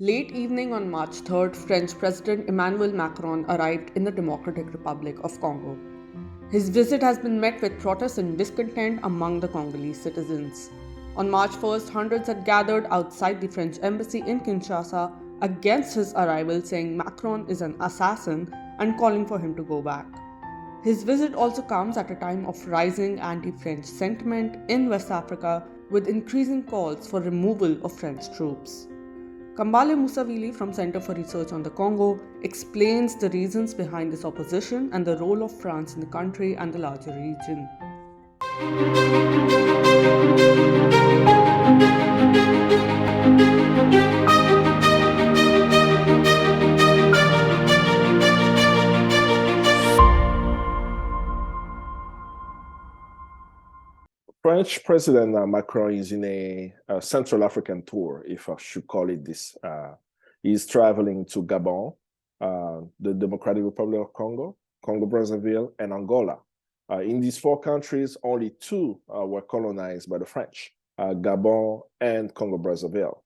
Late evening on March 3rd, French President Emmanuel Macron arrived in the Democratic Republic of Congo. His visit has been met with protests and discontent among the Congolese citizens. On March 1st, hundreds had gathered outside the French embassy in Kinshasa against his arrival, saying Macron is an assassin and calling for him to go back. His visit also comes at a time of rising anti-French sentiment in West Africa, with increasing calls for removal of French troops. Kambale Musavuli from Center for Research on the Congo explains the reasons behind this opposition and the role of France in the country and the larger region. French President Macron is in a Central African tour, if I should call it this. He's traveling to Gabon, the Democratic Republic of Congo, Congo-Brazzaville, and Angola. In these four countries, only two were colonized by the French, Gabon and Congo-Brazzaville.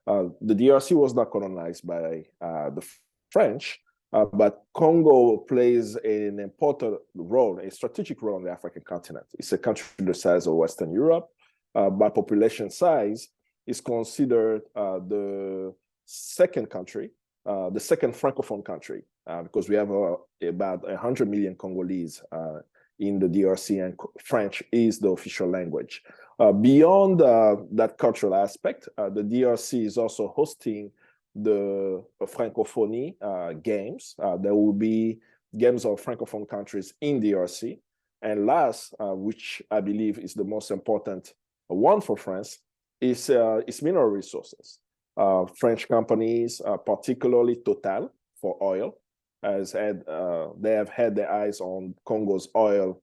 The DRC was not colonized by the French, but Congo plays an important role, a strategic role on the African continent. It's a country the size of Western Europe. By population size, it's considered the second country, the second Francophone country, because we have about 100 million Congolese in the DRC, and French is the official language. Beyond that cultural aspect, the DRC is also hosting the Francophonie games. There will be games of Francophone countries in DRC. And last, which I believe is the most important one for France, is mineral resources. French companies, particularly Total for oil, they have had their eyes on Congo's oil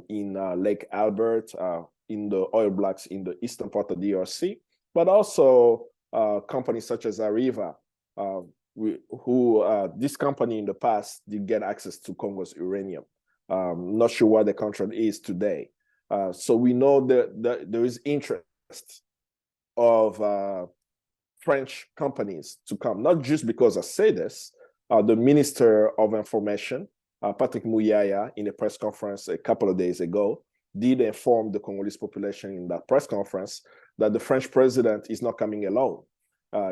in Lake Albert, in the oil blocks in the eastern part of DRC, but also companies such as Arriva, this company in the past did get access to Congo's uranium. Not sure what the contract is today. So we know that there is interest of French companies to come, not just because I say this. The Minister of Information, Patrick Mouyaya, in a press conference a couple of days ago, did inform the Congolese population in that press conference that the French president is not coming alone.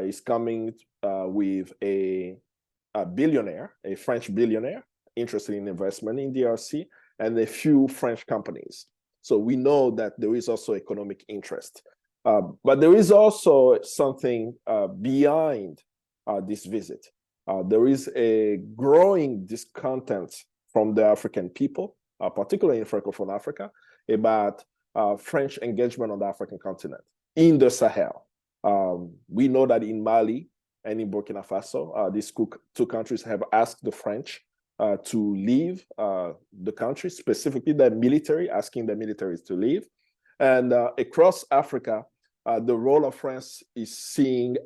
He's coming with a billionaire, a French billionaire, interested in investment in DRC, and a few French companies. So we know that there is also economic interest. But there is also something behind this visit. There is a growing discontent from the African people, particularly in Francophone Africa, about French engagement on the African continent, in the Sahel. We know that in Mali and in Burkina Faso, these two countries have asked the French to leave the country, specifically the military, asking the militaries to leave. And across Africa, the role of France is seen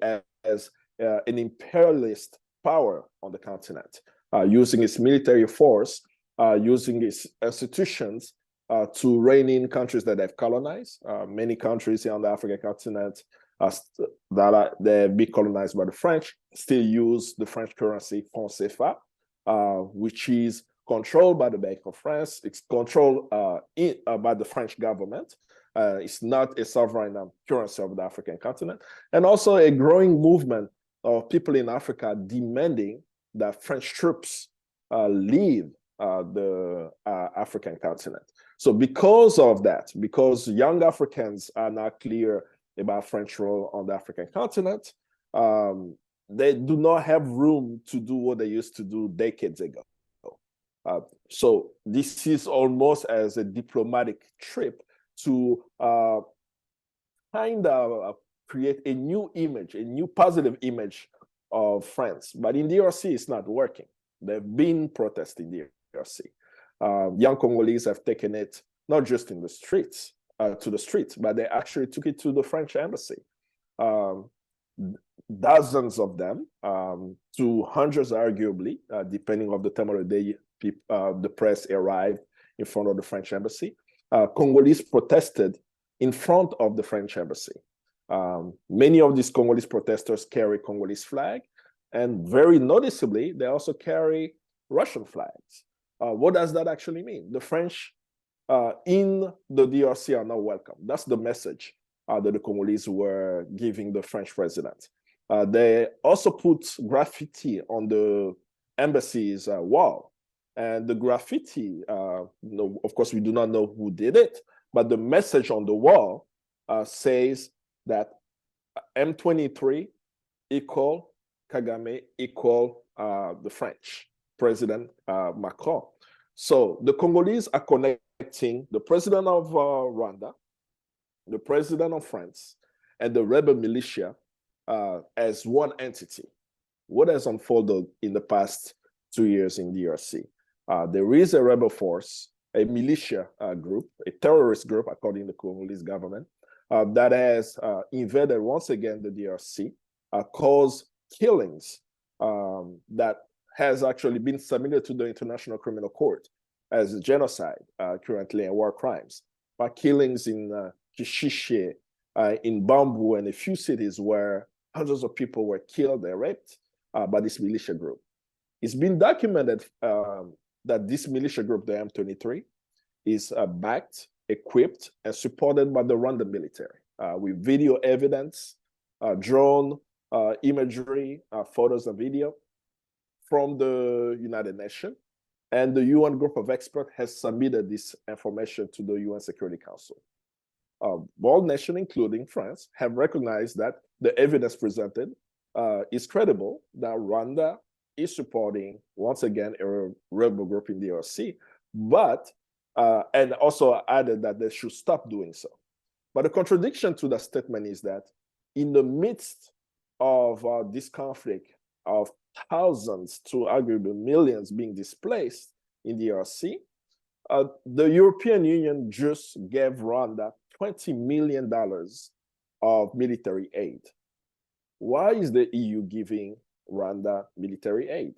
as an imperialist power on the continent, using its military force, using its institutions to rein in countries that have colonized. Many countries on the African continent that have been colonized by the French still use the French currency, franc CFA, which is controlled by the Bank of France. It's controlled by the French government. It's not a sovereign currency of the African continent. And also a growing movement of people in Africa demanding that French troops leave the African continent. So because of that, because young Africans are not clear about French role on the African continent, they do not have room to do what they used to do decades ago. So this is almost as a diplomatic trip to kind of create a new image, a new positive image of France. But in DRC, it's not working. There have been protests in DRC. Young Congolese have taken it not just in the streets, to the streets, but they actually took it to the French embassy. Dozens of them, to hundreds arguably, depending on the time of the day the press arrived in front of the French embassy. Congolese protested in front of the French embassy. Many of these Congolese protesters carry Congolese flag, and very noticeably, they also carry Russian flags. What does that actually mean? The French in the DRC are not welcome. That's the message that the Congolese were giving the French president. They also put graffiti on the embassy's wall. And the graffiti, of course, we do not know who did it, but the message on the wall says that M23 equal Kagame equal the French President Macron. So the Congolese are connecting the president of Rwanda, the president of France, and the rebel militia as one entity. What has unfolded in the past 2 years in DRC? There is a rebel force, a militia group, a terrorist group, according to the Congolese government, that has invaded once again the DRC, caused killings that has actually been submitted to the International Criminal Court as a genocide currently and war crimes. By killings in Kishishe, in Bambu, and a few cities where hundreds of people were killed and raped by this militia group. It's been documented that this militia group, the M23, is backed, equipped, and supported by the Rwandan military with video evidence, drone imagery, photos and video from the United Nations. And the UN group of experts has submitted this information to the UN Security Council. All nations, including France, have recognized that the evidence presented is credible, that Rwanda is supporting, once again, a rebel group in the DRC, but, and also added that they should stop doing so. But the contradiction to that statement is that in the midst of this conflict of thousands to arguably millions being displaced in the DRC, the European Union just gave Rwanda $20 million of military aid. Why is the EU giving Rwanda military aid?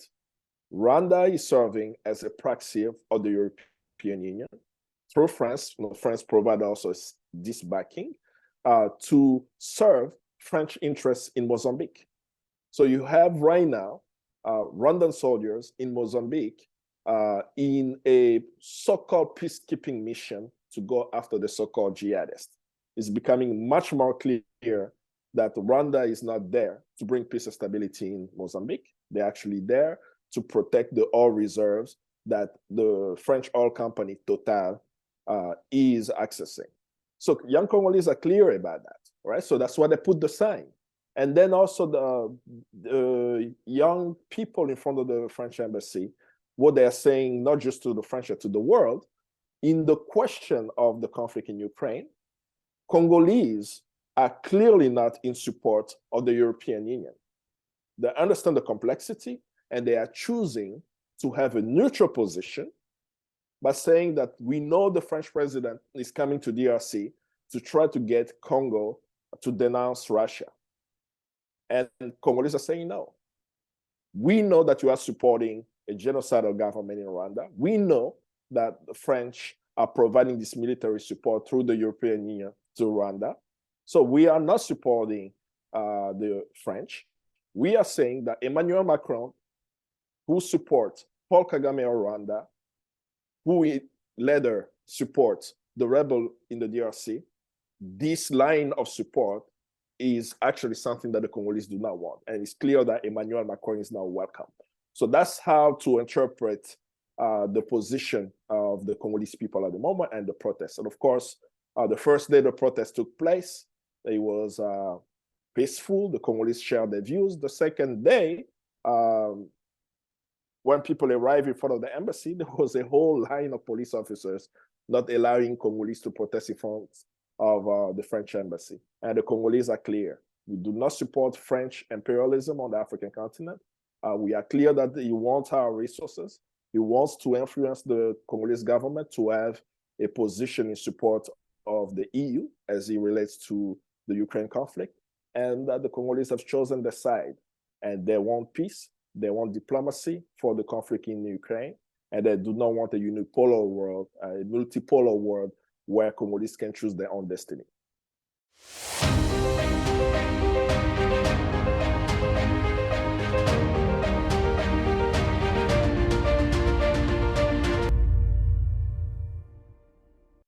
Rwanda is serving as a proxy of the European Union through France. France provides also this backing to serve French interests in Mozambique. So you have right now Rwandan soldiers in Mozambique in a so-called peacekeeping mission to go after the so-called jihadists. It's becoming much more clear that Rwanda is not there to bring peace and stability in Mozambique. They're actually there to protect the oil reserves that the French oil company Total is accessing. So young Congolese are clear about that, right? So that's why they put the sign. And then also the young people in front of the French embassy, what they're saying, not just to the French, but to the world, in the question of the conflict in Ukraine, Congolese are clearly not in support of the European Union. They understand the complexity, and they are choosing to have a neutral position by saying that we know the French president is coming to DRC to try to get Congo to denounce Russia. And Congolese are saying no. We know that you are supporting a genocidal government in Rwanda. We know that the French are providing this military support through the European Union to Rwanda. So we are not supporting the French. We are saying that Emmanuel Macron, who supports Paul Kagame of Rwanda, who later supports the rebel in the DRC, this line of support is actually something that the Congolese do not want. And it's clear that Emmanuel Macron is not welcome. So that's how to interpret the position of the Congolese people at the moment and the protests. And of course, the first day the protest took place, it was peaceful. The Congolese shared their views. The second day, when people arrived in front of the embassy, there was a whole line of police officers not allowing Congolese to protest in front of the French embassy. And the Congolese are clear. We do not support French imperialism on the African continent. We are clear that he wants our resources. He wants to influence the Congolese government to have a position in support of the EU as it relates to the Ukraine conflict. And the Congolese have chosen their side. And they want peace. They want diplomacy for the conflict in Ukraine. And they do not want a unipolar world, a multipolar world where Congolese can choose their own destiny.